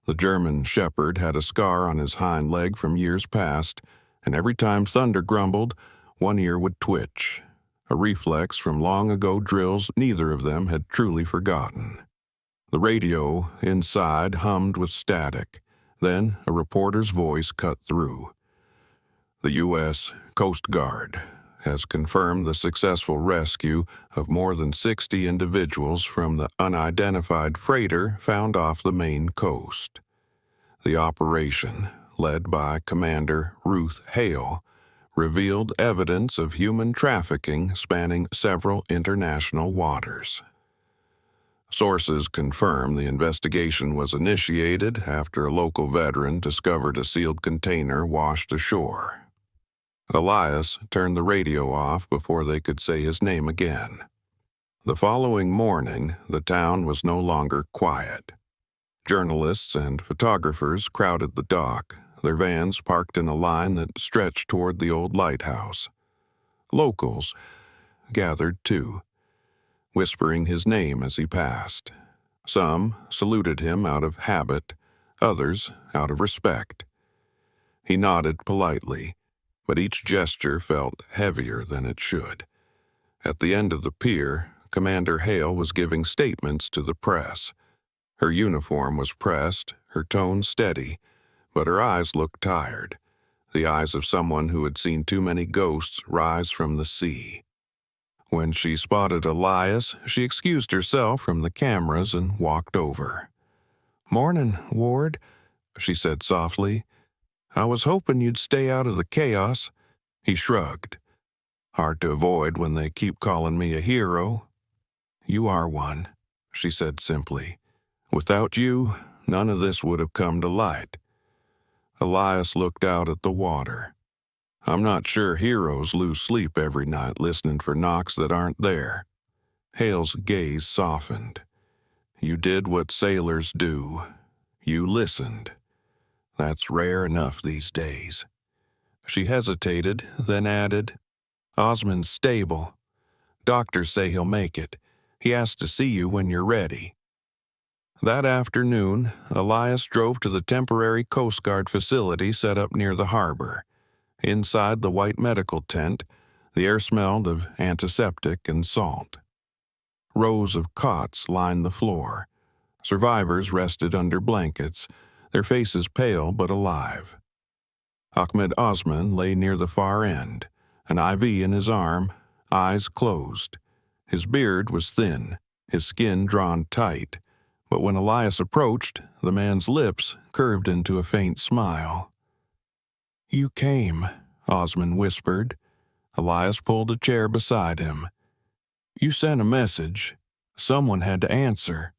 The German shepherd had a scar on his hind leg from years past, and every time thunder grumbled, one ear would twitch, a reflex from long ago drills neither of them had truly forgotten. The radio inside hummed with static. Then a reporter's voice cut through. "The U.S. Coast Guard has confirmed the successful rescue of more than 60 individuals from the unidentified freighter found off the Maine coast. The operation, led by Commander Ruth Hale, revealed evidence of human trafficking spanning several international waters. Sources confirm the investigation was initiated after a local veteran discovered a sealed container washed ashore." Elias turned the radio off before they could say his name again. The following morning, the town was no longer quiet. Journalists and photographers crowded the dock, their vans parked in a line that stretched toward the old lighthouse. Locals gathered too, whispering his name as he passed. Some saluted him out of habit, others out of respect. He nodded politely, but each gesture felt heavier than it should. At the end of the pier, Commander Hale was giving statements to the press. Her uniform was pressed, her tone steady, but her eyes looked tired, the eyes of someone who had seen too many ghosts rise from the sea. When she spotted Elias, she excused herself from the cameras and walked over. "Morning, Ward," she said softly. I was hoping you'd stay out of the chaos." He shrugged. "Hard to avoid when they keep calling me a hero." "You are one," she said simply. "Without you, none of this would have come to light." Elias looked out at the water. "I'm not sure heroes lose sleep every night listening for knocks that aren't there." Hale's gaze softened. "You did what sailors do. You listened. That's rare enough these days." She hesitated, then added, "Osmond's stable. Doctors say he'll make it. He asked to see you when you're ready." That afternoon, Elias drove to the temporary Coast Guard facility set up near the harbor. Inside the white medical tent, the air smelled of antiseptic and salt. Rows of cots lined the floor. Survivors rested under blankets, their faces pale but alive. Ahmed Osman lay near the far end, an IV in his arm, eyes closed. His beard was thin, his skin drawn tight, but when Elias approached, the man's lips curved into a faint smile. "You came," Osman whispered. Elias pulled a chair beside him. "You sent a message. Someone had to answer."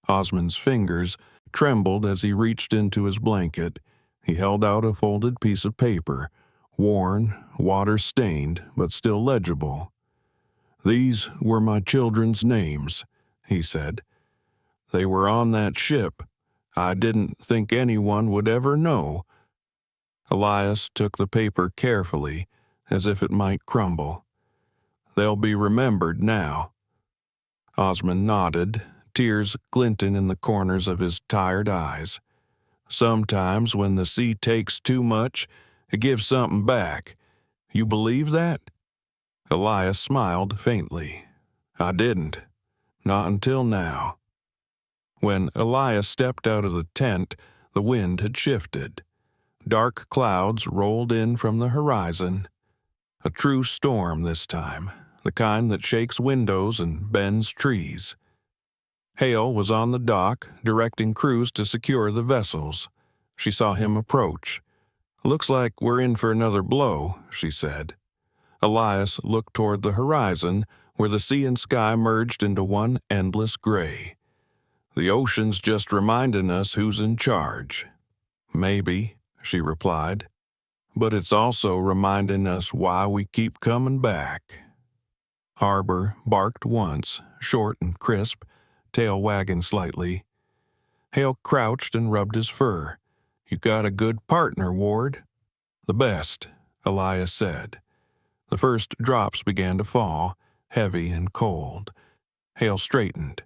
Osman's fingers trembled as he reached into his blanket. He held out a folded piece of paper, worn, water-stained, but still legible. "These were my children's names," he said. "They were on that ship. I didn't think anyone would ever know." Elias took the paper carefully, as if it might crumble. "They'll be remembered now." Osman nodded, tears glinting in the corners of his tired eyes. "Sometimes when the sea takes too much, it gives something back. You believe that?" Elias smiled faintly. "I didn't. Not until now." When Elias stepped out of the tent, the wind had shifted. Dark clouds rolled in from the horizon. A true storm this time, the kind that shakes windows and bends trees. Hale was on the dock, directing crews to secure the vessels. She saw him approach. "Looks like we're in for another blow," she said. Elias looked toward the horizon, where the sea and sky merged into one endless gray. "The ocean's just reminding us who's in charge." "Maybe," she replied. "But it's also reminding us why we keep coming back." Harbor barked once, short and crisp, tail wagging slightly. Hale crouched and rubbed his fur. "You got a good partner, Ward." "The best," Elias said. The first drops began to fall, heavy and cold. Hale straightened.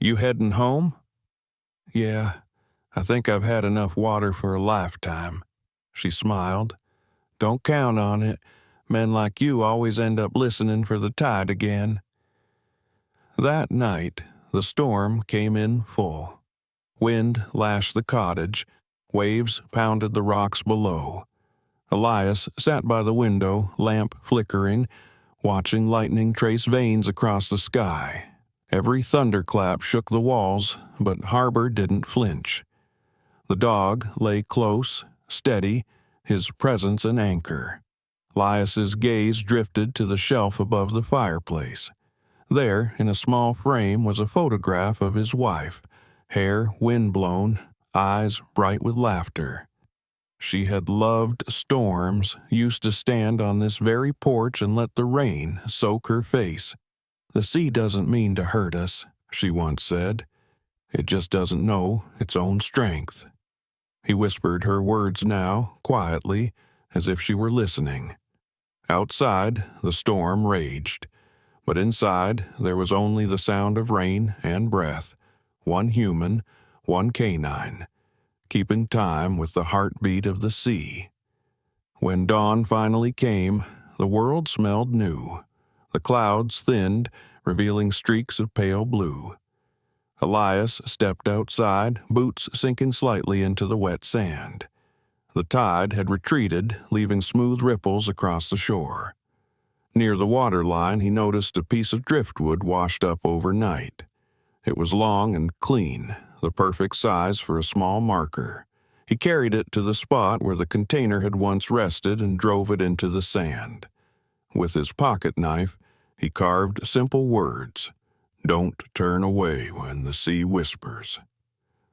"You heading home?" "Yeah, I think I've had enough water for a lifetime." She smiled. "Don't count on it. Men like you always end up listening for the tide again." That night, the storm came in full. Wind lashed the cottage. Waves pounded the rocks below. Elias sat by the window, lamp flickering, watching lightning trace veins across the sky. Every thunderclap shook the walls, but Harbor didn't flinch. The dog lay close, steady, his presence an anchor. Elias's gaze drifted to the shelf above the fireplace. There, in a small frame, was a photograph of his wife, hair windblown, eyes bright with laughter. She had loved storms, used to stand on this very porch and let the rain soak her face. "The sea doesn't mean to hurt us," she once said. "It just doesn't know its own strength." He whispered her words now, quietly, as if she were listening. Outside, the storm raged, but inside there was only the sound of rain and breath, one human, one canine, keeping time with the heartbeat of the sea. When dawn finally came, the world smelled new. The clouds thinned, revealing streaks of pale blue. Elias stepped outside, boots sinking slightly into the wet sand. The tide had retreated, leaving smooth ripples across the shore. Near the waterline, he noticed a piece of driftwood washed up overnight. It was long and clean, the perfect size for a small marker. He carried it to the spot where the container had once rested and drove it into the sand. With his pocket knife, he carved simple words, "Don't turn away when the sea whispers."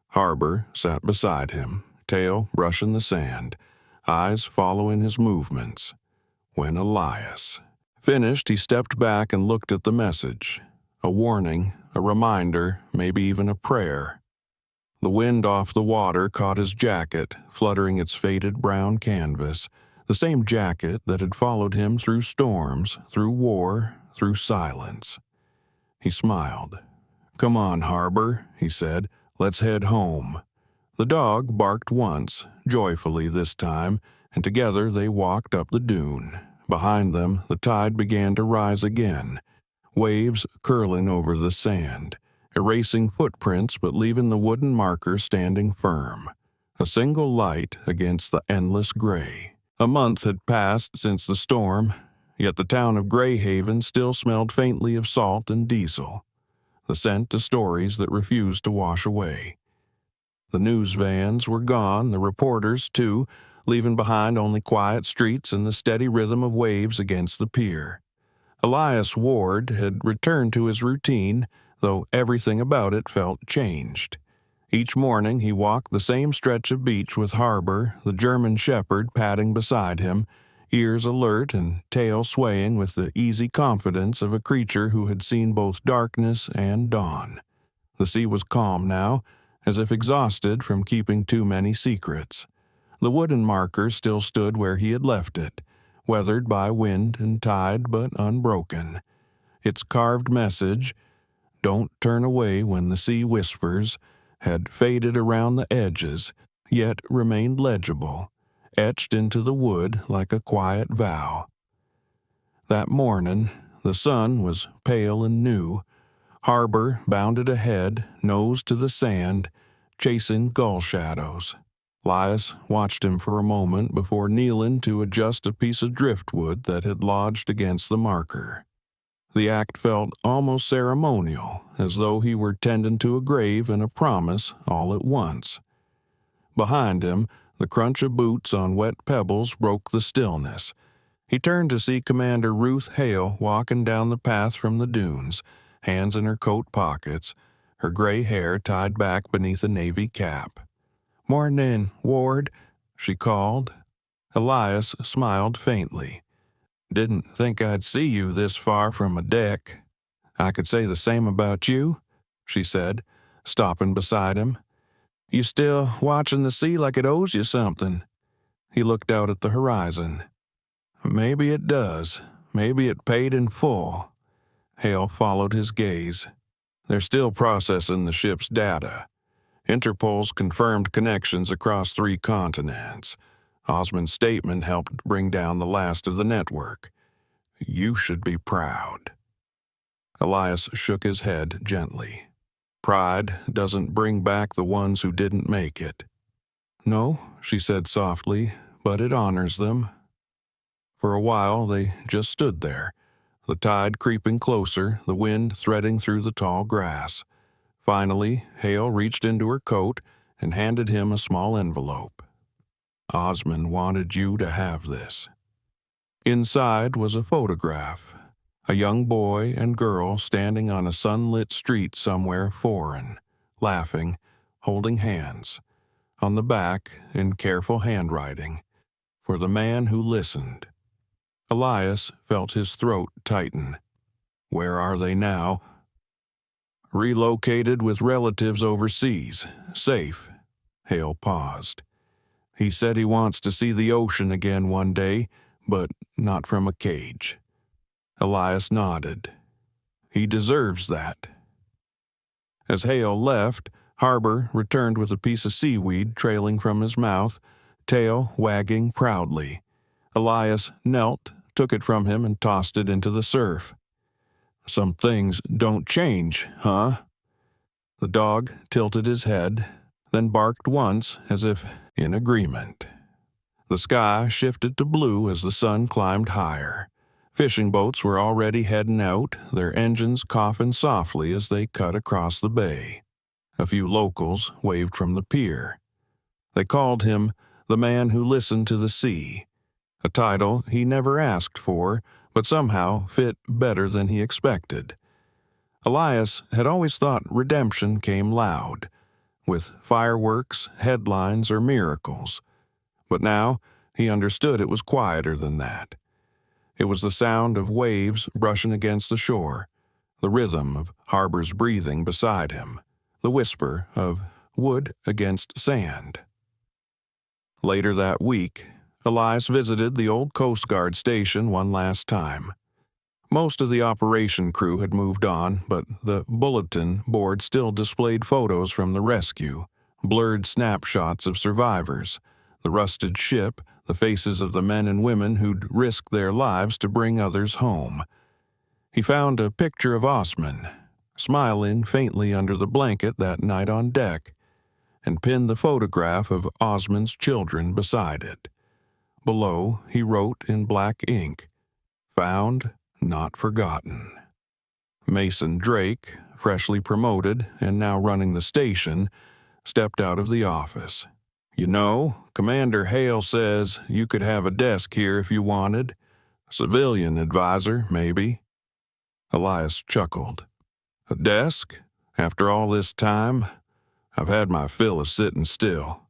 Harbor sat beside him, tail brushing the sand, eyes following his movements. When Elias finished, he stepped back and looked at the message. A warning, a reminder, maybe even a prayer. The wind off the water caught his jacket, fluttering its faded brown canvas, the same jacket that had followed him through storms, through war, through silence. He smiled. "Come on, Harbor," he said. "Let's head home." The dog barked once, joyfully this time, and together they walked up the dune. Behind them, the tide began to rise again, waves curling over the sand, erasing footprints but leaving the wooden marker standing firm, a single light against the endless gray. A month had passed since the storm, yet the town of Greyhaven still smelled faintly of salt and diesel, the scent of stories that refused to wash away. The news vans were gone, the reporters too, leaving behind only quiet streets and the steady rhythm of waves against the pier. Elias Ward had returned to his routine, though everything about it felt changed. Each morning he walked the same stretch of beach with Harbor, the German shepherd, padding beside him, ears alert and tail swaying with the easy confidence of a creature who had seen both darkness and dawn. The sea was calm now, as if exhausted from keeping too many secrets. The wooden marker still stood where he had left it, weathered by wind and tide but unbroken. Its carved message, "Don't turn away when the sea whispers," had faded around the edges, yet remained legible, etched into the wood like a quiet vow. That morning, the sun was pale and new. Harbor bounded ahead, nose to the sand, chasing gull shadows. Elias watched him for a moment before kneeling to adjust a piece of driftwood that had lodged against the marker. The act felt almost ceremonial, as though he were tending to a grave and a promise all at once. Behind him, the crunch of boots on wet pebbles broke the stillness. He turned to see Commander Ruth Hale walking down the path from the dunes, hands in her coat pockets, her gray hair tied back beneath a navy cap. "Morning, Ward," she called. Elias smiled faintly. "Didn't think I'd see you this far from a deck." "I could say the same about you," she said, stopping beside him. "You still watching the sea like it owes you something?" He looked out at the horizon. "Maybe it does. Maybe it paid in full." Hale followed his gaze. "They're still processing the ship's data. Interpol's confirmed connections across 3 continents. Osmond's statement helped bring down the last of the network. You should be proud." Elias shook his head gently. "Pride doesn't bring back the ones who didn't make it." "No," she said softly, "but it honors them." For a while they just stood there, the tide creeping closer, the wind threading through the tall grass. Finally, Hale reached into her coat and handed him a small envelope. "Osmond wanted you to have this." Inside was a photograph, a young boy and girl standing on a sunlit street somewhere foreign, laughing, holding hands. On the back, in careful handwriting, "For the man who listened." Elias felt his throat tighten. "Where are they now?" "Relocated with relatives overseas. Safe." Hale paused. "He said he wants to see the ocean again one day, but not from a cage." Elias nodded. "He deserves that." As Hale left, Harbor returned with a piece of seaweed trailing from his mouth, tail wagging proudly. Elias knelt, took it from him, and tossed it into the surf. "Some things don't change, huh?" The dog tilted his head, then barked once as if in agreement. The sky shifted to blue as the sun climbed higher. Fishing boats were already heading out, their engines coughing softly as they cut across the bay. A few locals waved from the pier. They called him the man who listened to the sea, a title he never asked for, but somehow fit better than he expected. Elias had always thought redemption came loud, with fireworks, headlines, or miracles. But now he understood it was quieter than that. It was the sound of waves brushing against the shore, the rhythm of Harbor's breathing beside him, the whisper of wood against sand. Later that week, Elias visited the old Coast Guard station one last time. Most of the operation crew had moved on, but the bulletin board still displayed photos from the rescue, blurred snapshots of survivors, the rusted ship, the faces of the men and women who'd risked their lives to bring others home. He found a picture of Osman, smiling faintly under the blanket that night on deck, and pinned the photograph of Osman's children beside it. Below, he wrote in black ink, "Found, not forgotten." Mason Drake, freshly promoted and now running the station, stepped out of the office. "You know, Commander Hale says you could have a desk here if you wanted. Civilian advisor, maybe." Elias chuckled. "A desk? After all this time? I've had my fill of sitting still."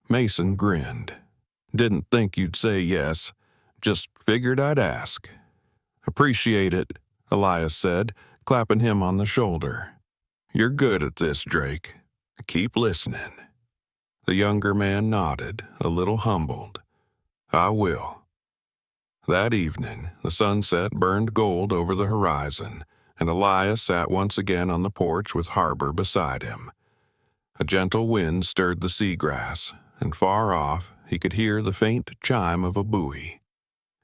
Mason grinned. "Didn't think you'd say yes. Just figured I'd ask." "Appreciate it," Elias said, clapping him on the shoulder. "You're good at this, Drake. Keep listening." The younger man nodded, a little humbled. "I will." That evening, the sunset burned gold over the horizon, and Elias sat once again on the porch with Harbor beside him. A gentle wind stirred the seagrass, and far off he could hear the faint chime of a buoy.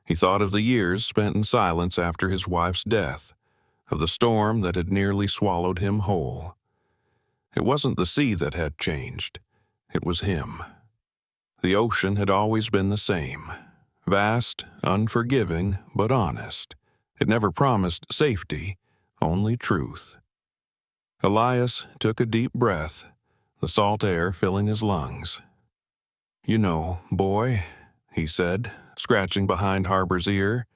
He thought of the years spent in silence after his wife's death, of the storm that had nearly swallowed him whole. It wasn't the sea that had changed. It was him. The ocean had always been the same, vast, unforgiving, but honest. It never promised safety, only truth. Elias took a deep breath, the salt air filling his lungs. "You know, boy," he said, scratching behind Harbor's ear,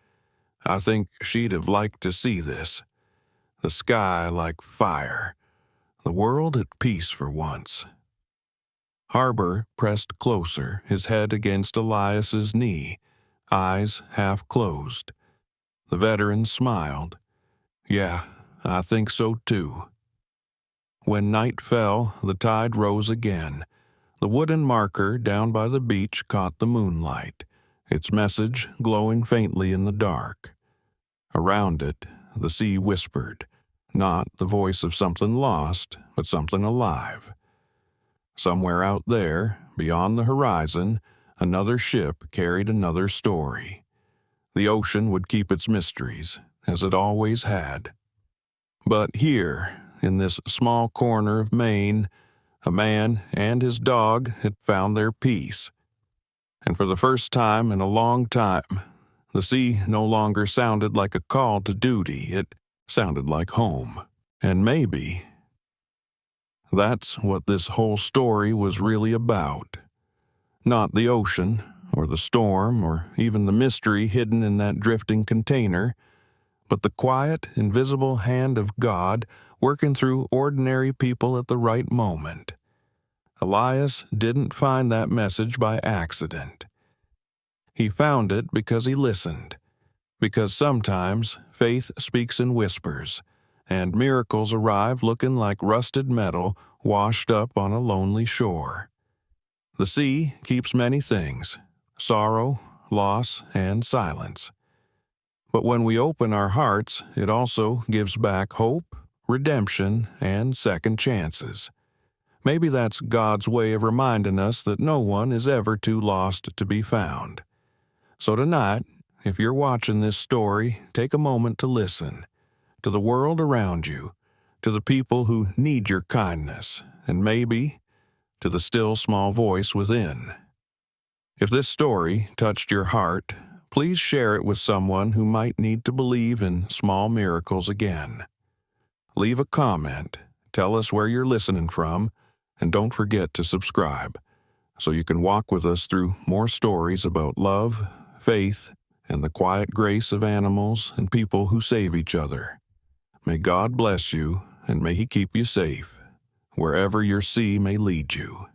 "I think she'd have liked to see this. The sky like fire, the world at peace for once." Harbor pressed closer, his head against Elias's knee, eyes half closed. The veteran smiled. "Yeah, I think so too." When night fell, the tide rose again. The wooden marker down by the beach caught the moonlight, its message glowing faintly in the dark. Around it, the sea whispered, not the voice of something lost, but something alive. Somewhere out there, beyond the horizon, another ship carried another story. The ocean would keep its mysteries, as it always had. But here, in this small corner of Maine, a man and his dog had found their peace. And for the first time in a long time, the sea no longer sounded like a call to duty. It sounded like home. And maybe that's what this whole story was really about. Not the ocean, or the storm, or even the mystery hidden in that drifting container, but the quiet, invisible hand of God working through ordinary people at the right moment. Elias didn't find that message by accident. He found it because he listened, because sometimes faith speaks in whispers, and miracles arrive looking like rusted metal washed up on a lonely shore. The sea keeps many things: sorrow, loss, and silence. But when we open our hearts, it also gives back hope, redemption, and second chances. Maybe that's God's way of reminding us that no one is ever too lost to be found. So tonight, if you're watching this story, take a moment to listen to the world around you, to the people who need your kindness, and maybe to the still small voice within. If this story touched your heart, please share it with someone who might need to believe in small miracles again. Leave a comment, tell us where you're listening from, and don't forget to subscribe. so you can walk with us through more stories about love, faith, and the quiet grace of animals and people who save each other. May God bless you, and may He keep you safe, wherever your sea may lead you.